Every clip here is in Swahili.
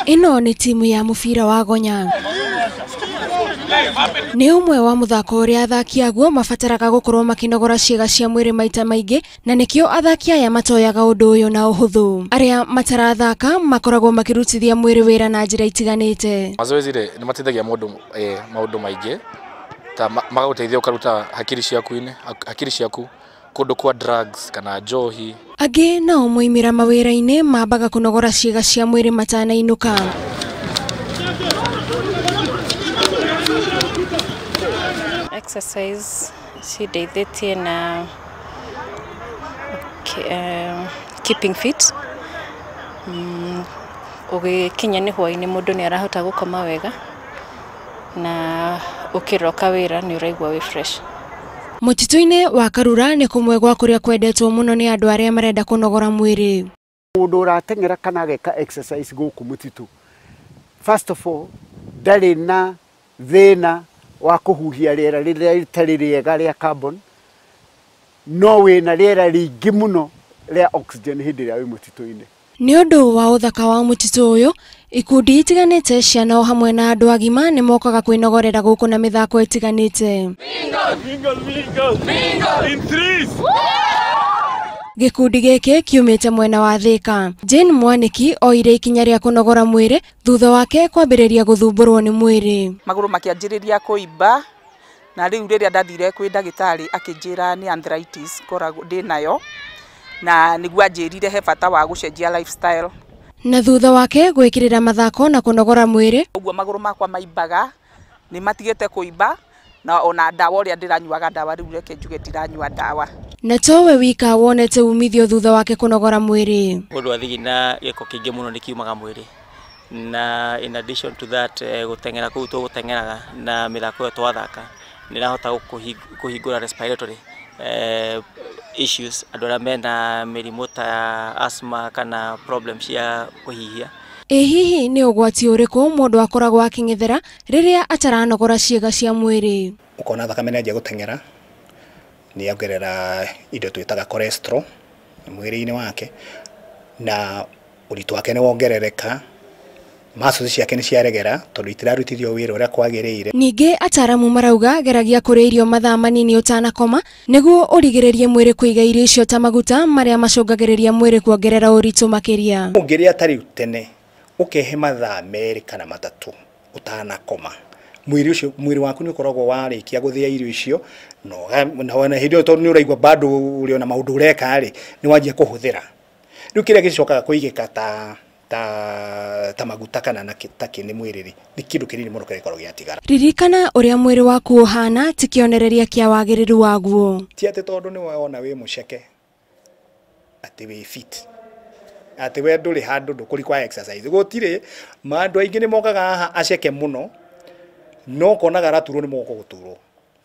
Ino ni timu ya mubira wa Gonya. Ni umwe wa muthako uria athaki aguo mabataraga gukorwo makinogora ciĩga cia mwĩrĩ maita maingĩ, na nikio athaki aya matoyaga undu uyu na uhuthu. Aria matarathaka makoragwo makirutithia mwĩrĩ wĩra na njĩra itiganĩte. Mazoezi ni mateithagia maundu maingĩ ta magaguteithia ukaruta hakiri ciaku kundu kwa drugs kana njohi. Angĩ nao moimĩra mawĩra-inĩ mambaga kunogora ciĩga cia mwĩrĩ matanainuka. Exercise cideithĩtie na keeping fit. Ugikinya ni hwainĩ mundu ni arahota gukoma wega na ukiroka wĩra ni uraigua wi fresh. Mũtitũ-inĩ wa Karura ni kumwe gwa kuria kwendetwo muno ni andu aria marenda kunogora mwĩrĩ. Mundu urateng'era kana ageka exercise guku mũtitũ, first of all ndari na thĩna wa kuhuhia rĩera rĩrĩa rĩtarĩ rĩega rĩa carbon, no wĩna rĩera rĩingĩ mũno rĩa oxygen hĩndĩ ĩrĩa wĩ mũtitũ-inĩ. Ni undu wa uthaka wa mũtitũ uyu, ikundi itiganĩte ciana o hamwe na andu agima ni mokaga kwinogorera guku na mithako itiganĩte. Gikundi gĩkĩ kiumĩte mwena wa Thika. Jane Mwaniki oire ikinya rĩa kunogora mwĩrĩ thutha wake kwambĩrĩria gũthumburwo nĩ mwĩrĩ. Magũrũ makĩanjĩrĩria kũimba, na rĩu rĩrĩa ndathire kwĩ ndagĩtarĩ akĩnjĩra nĩ arthritis koragwo ndĩnayo, na nĩguo anjĩrire he bata wa gũcenjia lifestyle. Na thutha wake gwĩkĩrĩra mathako na kunogora mwĩrĩ, ũguo magũrũ makwa maimbaga, nĩ matigĩte kũimba, na ona ndawa ũrĩa ndĩranyuaga ndawa rĩu reke njuge ndiranyua ndawa. Na towe wika wonete umithio thutha wake kunogora mwĩrĩ. Mũndũ athigina gĩko kĩingĩ mũno nĩ kiumaga mwĩrĩ, na in addition to that gũteng'era kũu tũgũteng'eraga na mĩthako ĩyo twathaka nĩ rahota kũhingũra respiratory issues, andũ arĩa mena mĩrimũ ta asthma kana problems cia kũhihia. Hihi ni ũgwati ũrĩkũ mũndũ akoragwo akĩng'ethera rĩrĩa ataranogora ciĩga cia mwĩrĩ? Ukona thakame nĩ gũteng'era ni ongerera indo twitaga cholesterol mwĩrĩ-inĩ wake, na ũritũ wake nĩ wongerereka, muscles ciake nĩ ciaregera tondũ itirarutithio wĩra ũrĩa kwagĩrĩire. Ningĩ ataramu marauga geragia kũrĩa irio mathaa manini ũtanakoma nĩguo ũrigĩrĩrie mwĩrĩ kũiga irio icio ta maguta marĩa macũngagĩrĩria mwĩrĩ kuongerera ũritũ makĩria. Ũngĩrĩa tarĩ tene ukehe mathaa merĩ kana matatũ utanakoma, mwĩrĩ waku nĩ ukoragwo warĩkia gũthĩa irio icio, na wana hĩndĩ ĩyo tondũ nĩ ũraigua bado ũrĩ ona maũndũ ũreka rĩ nĩ wanjia kũhũthĩra. Rĩu kĩrĩa gĩcokaga kũigĩka ta maguta kana na kĩnĩ mwĩrĩ rĩ nĩ kĩndũ kĩnini mũno kĩrĩkorwo gĩatigara. Ririkana ũrĩa mwĩrĩ waku ũhana ti kĩonereria kĩa wagĩrĩru waguo. Ti atĩ tondũ nĩ wona wĩ mũceke atĩ wĩ fit, atĩ we ndũrĩ handũ ndũkũri kwa exercise. Gũtirĩ andũ aingĩ nĩ mokaga haha aceke mũno, no konaga raturwo nĩ moko gũturwo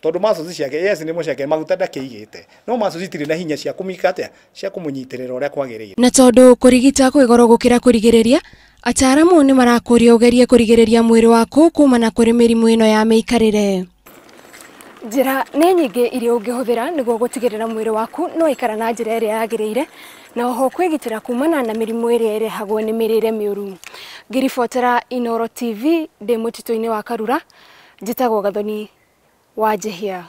tondũ muscles ciake yes nĩ mũceke maguta ndakĩigĩte, no muscles itirĩ na hinya cia kũmika atĩa cia kũmũnyitĩrĩra ũrĩa kwagĩrĩire. Na tondũ kũrigita kwĩ goro gũkĩra kũrigĩrĩria, ataramu nĩ marakũria ũgerie kũrigĩrĩria mwĩrĩ waku kumana kũrĩ mĩrimũ ĩno ya mĩikarĩre. Njĩra nĩ nyingĩ iria ũngĩhũthĩra nĩguo gũtigĩrĩra mwĩrĩ waku no ikara na njĩra ĩrĩa yagĩrĩire, na oho kwĩgitĩra kumana na mĩrimũ ĩrĩa ĩrehagwo nĩ mĩrĩre mĩũru. Ngĩribotera Inooro TV ndĩ mũtitũ-inĩ wa Karura, njĩtagwo Gathoni wa Njihia.